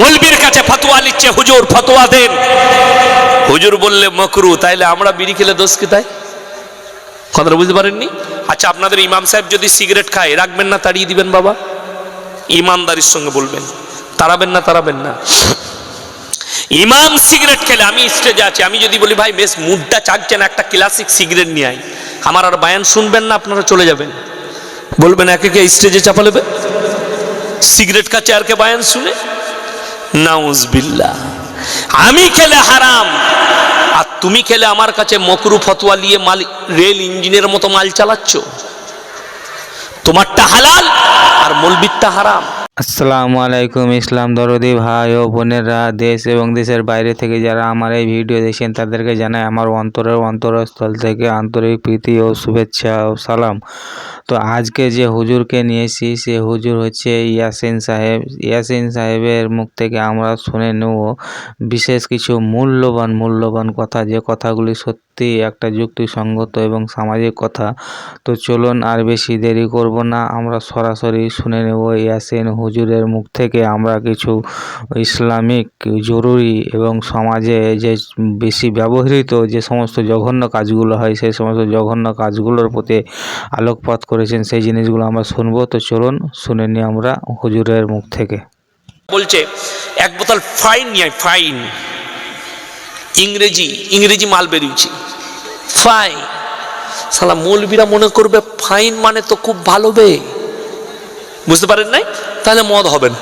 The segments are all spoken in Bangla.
মৌলবীর কাছে ফতোয়া নিচ্ছে, হুজুর ফতোয়া দেন। হুজুর বললে মাকরু, তাইলে আমরা বিড়ি খেলে দোষ কি? তাই কথাটা বুঝতে পারেননি? আচ্ছা, আপনাদের ইমাম সাহেব যদি সিগারেট খায়, রাখবেন না তাড়িয়ে দিবেন? বাবা, ইমানদারির সঙ্গে বলবেন, তাড়াবেন না? তাড়াবেন না। ইমাম সিগারেট খেলে, আমি স্টেজে আছি, আমি যদি বলি ভাই বেশ মুডটা চাকছেন, একটা ক্লাসিক সিগারেট নিয়ে আই, আমার আর বায়ান শুনবেন না, আপনারা চলে যাবেন। বলবেন একে কে স্টেজে চাপা নেবে, সিগারেট খাচ্ছে আর কে বায়ান শুনে? নাউজুবিল্লাহ। আমি খেলে হারাম, আর তুমি খেলে আমার কাছে মকরু ফতোয়া নিয়ে মাল, রেল ইঞ্জিনের মতো মাল চালাচ্ছ। তোমারটা হালাল আর মৌলবীরটা হারাম। আসসালামু আলাইকুম ইসলাম দরদি ভাই ও বোনেরা, দেশ এবং দেশের বাইরে থেকে যারা আমার এই ভিডিও দেখছেন তাদেরকে জানাই আমার অন্তরের অন্তরস্থল থেকে আন্তরিক প্রীতি ও শুভেচ্ছা ও সালাম। তো আজকে যে হুজুরকে নিয়েছি সে হুজুর হচ্ছে ইয়াসিন সাহেব। ইয়াসিন সাহেবের মুখ থেকে আমরা শুনে নেব বিশেষ কিছু মূল্যবান কথা, যে কথাগুলি সত্যি একটা যুক্তিসঙ্গত এবং সামাজিক কথা। তো চলুন আর বেশি দেরি করব না, আমরা সরাসরি শুনে নেব ইয়াসিন হুজুরের মুখ থেকে আমরা কিছু ইসলামিক জরুরি এবং সমাজে যে বেশি ব্যবহৃত যে সমস্ত জঘন্য কাজগুলো হয়, সেই সমস্ত জঘন্য কাজগুলোর প্রতি আলোকপাত করেছেন, সেই জিনিসগুলো আমরা শুনবো। তো চলুন শুনে নিই আমরা হুজুরের মুখ থেকে। বলছে এক বোতল ফাইন নিয়ে, ফাইন ইংরেজি মাল বেরিয়েছে, ফাইন। সালা মৌলবীরা মনে করবে ফাইন মানে তো খুব ভালো বে, বুঝতে পারেন নাই? তাহলে মদ হবে না।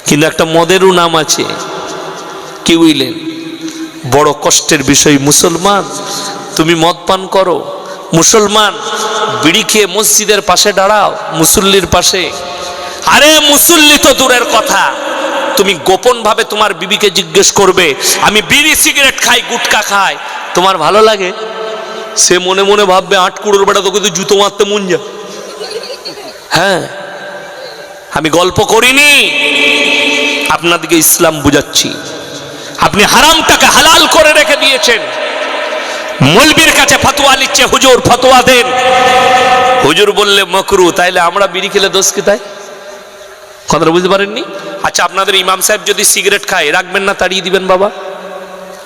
কিন্তু একটা মদেরও নাম আছে, কি বুঝলেন? বড় কষ্টের বিষয় মুসলমান, তুমি মদ পান করো, মুসলমান বিড়ি খেয়ে মসজিদের পাশে দাঁড়াও, মুসল্লির পাশে। আরে মুসল্লি তো দূরের কথা, তুমি গোপন ভাবে তোমার বিবিকে জিজ্ঞেস করবে আমি বিড়ি সিগারেট খাই, গুটকা খাই, তোমার ভালো লাগে? সে মনে মনে ভাববে আটকুড়োর বেটা তোকে তো জুতো মারতে মন যা। হ্যাঁ, আমি গল্প করিনি, আপনাদেরকে ইসলাম বুঝাচ্ছি। আপনি হারামটাকে হালাল করে রেখে দিয়েছেন। মৌলবীর কাছে ফতোয়া নিচ্ছে, হুজুর ফতোয়া দেন। হুজুর বললে মাকরু, তাইলে আমরা বিড়ি খেলে দোষ কি? তাই কথাটা বুঝতে পারেননি? আচ্ছা, আপনাদের ইমাম সাহেব যদি সিগারেট খায়, রাখবেন না তাড়িয়ে দিবেন? বাবা,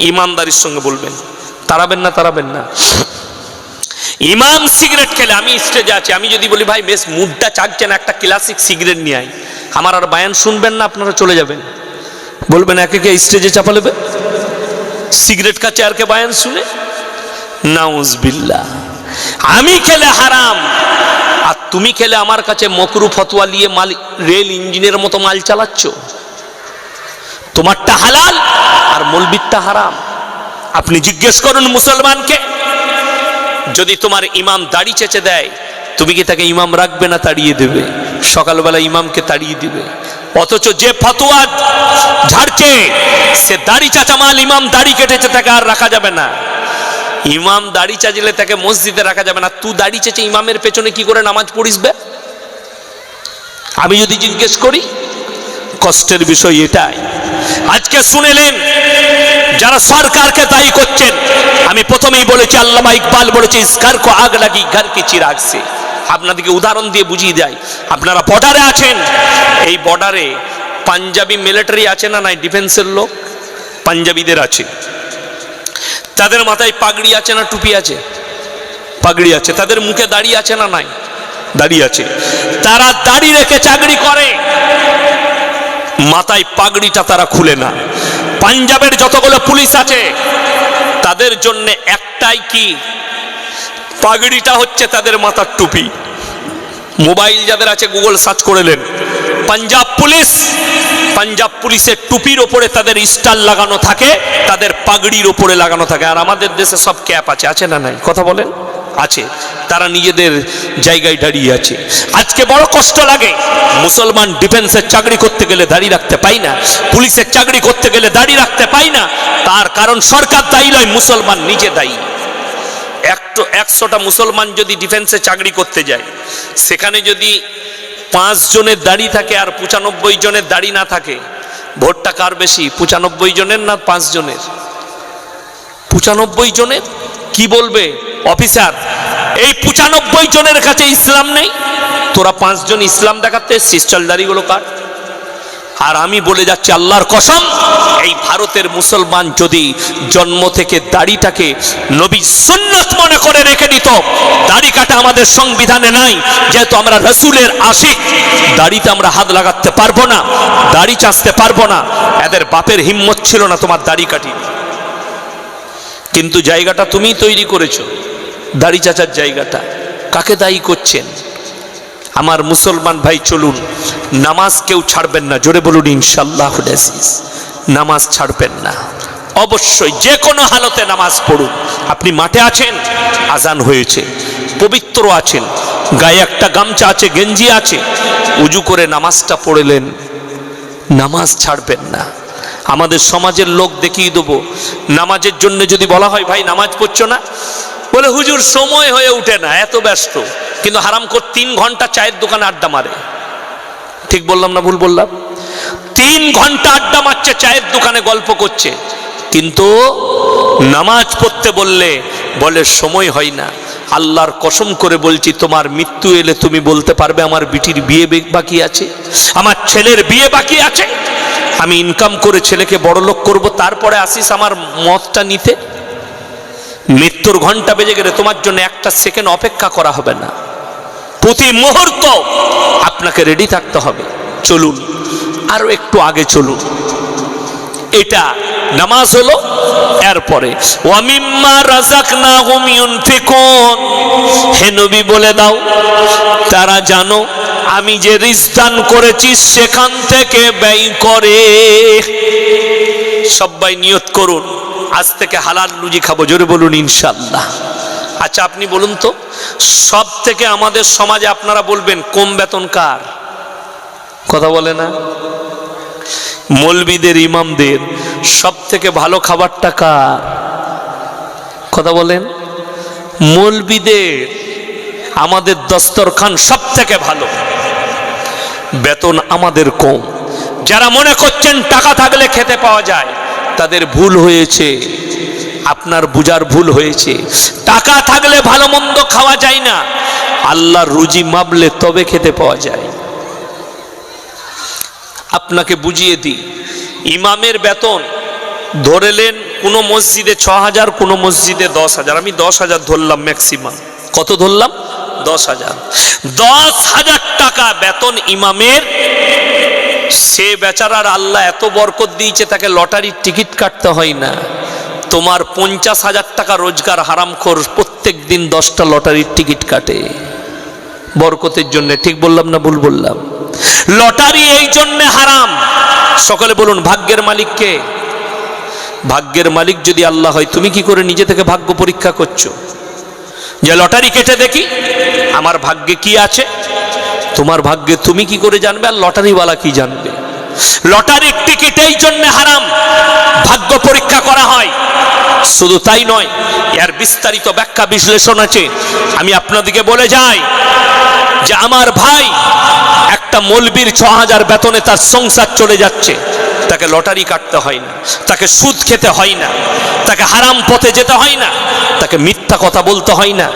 ইমানদারির সঙ্গে বলবেন, তাড়াবেন না? তাড়াবেন না। ইমাম সিগারেট খেলে, আমি স্টেজে আছি, আমি যদি বলি ভাই বেশ মুডটা চাকছেন, একটা ক্লাসিক সিগারেট নিয়ে আই, আমার আর বায়ান শুনবেন না, আপনারা চলে যাবেন। বলবেন একে কে স্টেজে চাপা নেবে, সিগারেট খাচ্ছে আর কে বায়ান শুনে? নাউজুবিল্লাহ। আমি খেলে হারাম, আর তুমি খেলে আমার কাছে মকরু ফতোয়া নিয়ে মাল, রেল ইঞ্জিনের মতো মাল চালাচ্ছ। তোমারটা হালাল আর মৌলবীরটা হারাম। আপনি জিজ্ঞেস করুন মুসলমানকে, যদি তোমার ইমাম দাড়ি চেঁচে দেয়, তুমি কি তাকে ইমাম রাখবে না তাড়িয়ে দেবে? সকালবেলা ইমামকে তাড়িয়ে দিবে। অথচ যে ফতোয়া ঝাড়ছে সে দাড়ি চাচা মাল, ইমাম দাড়ি কেটেছে, তাকে আর রাখা যাবে না। ইমাম দাড়ি চাচলে তাকে মসজিদে রাখা যাবে না। তুই দাড়ি চেঁচে ইমামের পেছনে কি করে নামাজ পড়িস বে? আমি যদি জিজ্ঞেস করি, কষ্টের বিষয় এটাই। আজকে শুনেলেন যারা সরকারকে দায়ী করছেন, আমি প্রথমেই বলেছি, আল্লামা ইকবাল বলেছে ইসকার কো আগ লাগি ঘর কি চিরাগ সে। আপনাদেরকে উদাহরণ দিয়ে বুঝিয়ে দেয়। আপনারা বর্ডারে আছেন, এই বর্ডারে পাঞ্জাবি মিলিটারি আছে না নাই? ডিফেন্সের লোক পাঞ্জাবিদের আছে, তাদের মাথায় পাগড়ি আছে না টুপি আছে? পাগড়ি আছে। তাদের মুখে দাড়ি আছে না নাই? দাড়ি আছে। তারা দাড়ি রেখে চাকরি করে, মাথায় পাগড়িটা তারা খুলে না। পাঞ্জাবের যতগুলো পুলিশ আছে তাদের জন্য একটাই কি, পাগড়িটা হচ্ছে তাদের মাথার টুপি। মোবাইল যাদের আছে গুগল সার্চ করে নেন, পাঞ্জাব পুলিশের টুপির ওপরে তাদের স্টার লাগানো থাকে, তাদের পাগড়ির ওপরে লাগানো থাকে। আর আমাদের দেশে সব ক্যাপ আছে, আছে না নাই? কথা বলেন, আছে। তারা নিজেদের জায়গায় দাঁড়িয়ে আছে। আজকে বড় কষ্ট লাগে, মুসলমান ডিফেন্সের চাকরি করতে গেলে দাড়ি রাখতে পাই না, পুলিশের চাকরি করতে গেলে দাড়ি রাখতে পাই না। তার কারণ সরকার দায়ী নয়, মুসলমান নিজে দায়ী। 100টা মুসলমান যদি ডিফেন্সে চাকরি করতে যায়, সেখানে যদি 5 জনের দাড়ি থাকে আর 95 জনের দাড়ি না থাকে, ভোটটা কার বেশি? 95 জনের না 5 জনের? 95 জনের। কি বলবে অফিসার? এই 95 জনের কাছে ইসলাম নেই, তোরা 5 জন ইসলাম দেখাতে এসছিস, চল দাড়িগুলো কাট। আর আমি বলে যাচ্ছি আল্লাহর কসম, এই ভারতের মুসলমান যদি জন্ম থেকে দাড়িটাকে নবী সুন্নাত মনে করে রেখে নিত, দাড়ি কাটা আমাদের সংবিধানে নাই, যেহেতু আমরা রাসূলের আশিক, দাড়িতে আমরা হাত লাগাতে পারবো না, দাড়ি চাচতে পারবো না। এদের বাপের হিম্মত ছিল না তোমার দাড়ি কাটি, কিন্তু জায়গাটা তুমি তৈরি করেছো, দাড়ি চাচার জায়গাটা। কাকে দায়ী করছেন? আমার মুসলমান ভাই, চলুন, নামাজ কেউ ছাড়বেন না, জোরে বলুন ইনশাআল্লাহুল আজিজ। নামাজ ছাড়বেন না, অবশ্যই যে কোনো হালতে নামাজ পড়ুন। আপনি মাঠে আছেন, আজান হয়েছে, পবিত্র আছেন, গায়ে একটা গামছা আছে, গেঞ্জি আছে, উজু করে নামাজটা পড়লেন, নামাজ ছাড়বেন না। আমাদের সমাজের লোক দেখিয়ে দেবো, নামাজের জন্য যদি বলা হয় ভাই নামাজ পড়ছো না, বলে হুজুর সময় হয়ে উঠে না, এত ব্যস্ত। কিন্তু হারামখোর 3 ঘন্টা চায়ের দোকানে আড্ডা মারে। ঠিক বললাম না ভুল বললাম? 3 ঘন্টা আড্ডা মারছে, চায়ের দোকানে গল্প করছে, কিন্তু নামাজ পড়তে বললে বলে সময় হয় না। আল্লাহর কসম করে বলছি, তোমার মৃত্যু এলে তুমি বলতে পারবে আমার বিটির বিয়ে বাকি আছে, আমার ছেলের বিয়ে বাকি আছে, আমি ইনকাম করে ছেলেকে বড়লোক করব, তারপরে আসিস আমার মতটা নিতে? মৃত্যুর ঘন্টা বেজে গেলে তোমার জন্য একটা সেকেন্ড অপেক্ষা করা হবে না, প্রতি মুহূর্ত আপনাকে রেডি থাকতে হবে। চলুন আরো একটু আগে চলুন। এটা নামাজ হলো। এরপরে ওয়ামিম্মা রাযাকনাহুম ইউনফিকুন, হে নবী বলে দাও তারা জানো আমি যে রিজক দান করেছি সেখান থেকে ব্যয় করে। সবাই নিয়ত করুন, আজ থেকে হালাল রুজি খাবো, জোরে বলুন ইনশাআল্লাহ। আচ্ছা আপনি বলুন তো, সব থেকে আমাদের সমাজে আপনারা বলবেন কম বেতন কার? কথা বলে না? মৌলবীদের, ইমামদের। সব থেকে ভালো খাবারটা কার? কথা বলেন? মৌলবীদের। আমাদের দস্তরখান সব থেকে ভালো, বেতন আমাদের কম। যারা মনে করছেন টাকা থাকলে খেতে পাওয়া যায়, তাদের ভুল হয়েছে, আপনার বুঝার ভুল হয়েছে। টাকা থাকলে ভালো মন্দ খাওয়া যায় না, আল্লাহর রুজি মাপলে তবে খেতে পাওয়া যায়। আপনাকে বুঝিয়ে দিই, ইমামের বেতন ধরেলেন কোনো মসজিদে 6,000, কোনো মসজিদে 10,000, আমি 10,000 ধরলাম ম্যাক্সিমাম। কত ধরলাম? 10,000। 10,000 টাকা বেতন ইমামের। সে বেচারার আল্লাহ এত বরকত দিয়েছে, তাকে লটারির টিকিট কাটতে হয় না। তোমার 50,000 টাকা রোজগার হারামখোর প্রত্যেক দিন 10টা লটারির টিকিট কাটে বরকতের জন্য। ঠিক বললাম না ভুল বললাম? লটারি এই জন্য হারাম। সকলে বলুন ভাগ্যের মালিক কে? ভাগ্যের মালিক যদি আল্লাহ হয়, তুমি কি করে নিজে থেকে ভাগ্য পরীক্ষা করছো? যে লটারি কেটে দেখি আমার ভাগ্যে কি আছে। তোমার ভাগ্যে তুমি কি করে জানবে, আর লটারিওয়ালা কি জানবে? লটারির টিকিট এই জন্য হারাম, ভাগ্য পরীক্ষা করা হয়। শুধু তাই নয়, এর বিস্তারিত ব্যাখ্যা বিশ্লেষণ আছে। আমি আপনাদেরকে বলে যাই যে আমার ভাই একটা মৌলবীর 6,000 বেতনে তার সংসার চলে যাচ্ছে, তাকে লটারি কাটতে হয় না, তাকে সুদ খেতে হয় না, তাকে হারাম পথে যেতে হয় না, তাকে মিথ্যা কথা বলতে হয় না।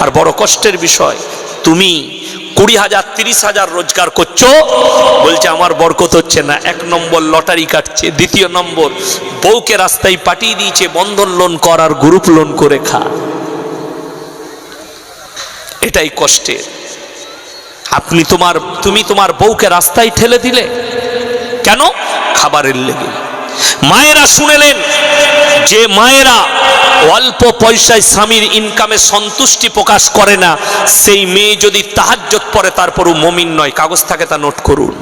আর বড় কষ্টের বিষয়, তুমি 20,000 30,000 রোজগার করছো, বলছে আমার বরকত হচ্ছে না। 1 নম্বর লটারি কাটছে, 2 নম্বর বউকে রাস্তায় পাঠিয়ে দিয়েছে বন্ধন লোন কর আর গ্রুপ লোন করে খা। এটাই কষ্টের। তুমি তোমার বউকে রাস্তায় ঠেলে দিলে কেন? খাবারের লেগে। মায়েরা শুনেলেন যে মায়েরা অল্প পয়সায় স্বামীর ইনকামে সন্তুষ্টি প্রকাশ করে না, সেই মেয়ে যদি তাহাজ্জুদ পড়ে তারপরও মুমিন নয়। কাগজ থাকে তা নোট করুন।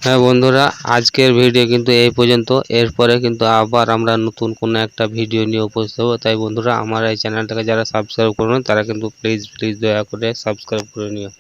হ্যাঁ বন্ধুরা, আজকের ভিডিও কিন্তু এই পর্যন্ত। এরপরে কিন্তু আবার আমরা নতুন কোনো একটা ভিডিও নিয়ে উপস্থিত হবো। তাই বন্ধুরা, আমার এই চ্যানেলটাকে যারা সাবস্ক্রাইব করবেন তারা কিন্তু প্লিজ দয়া করে সাবস্ক্রাইব করে নিও।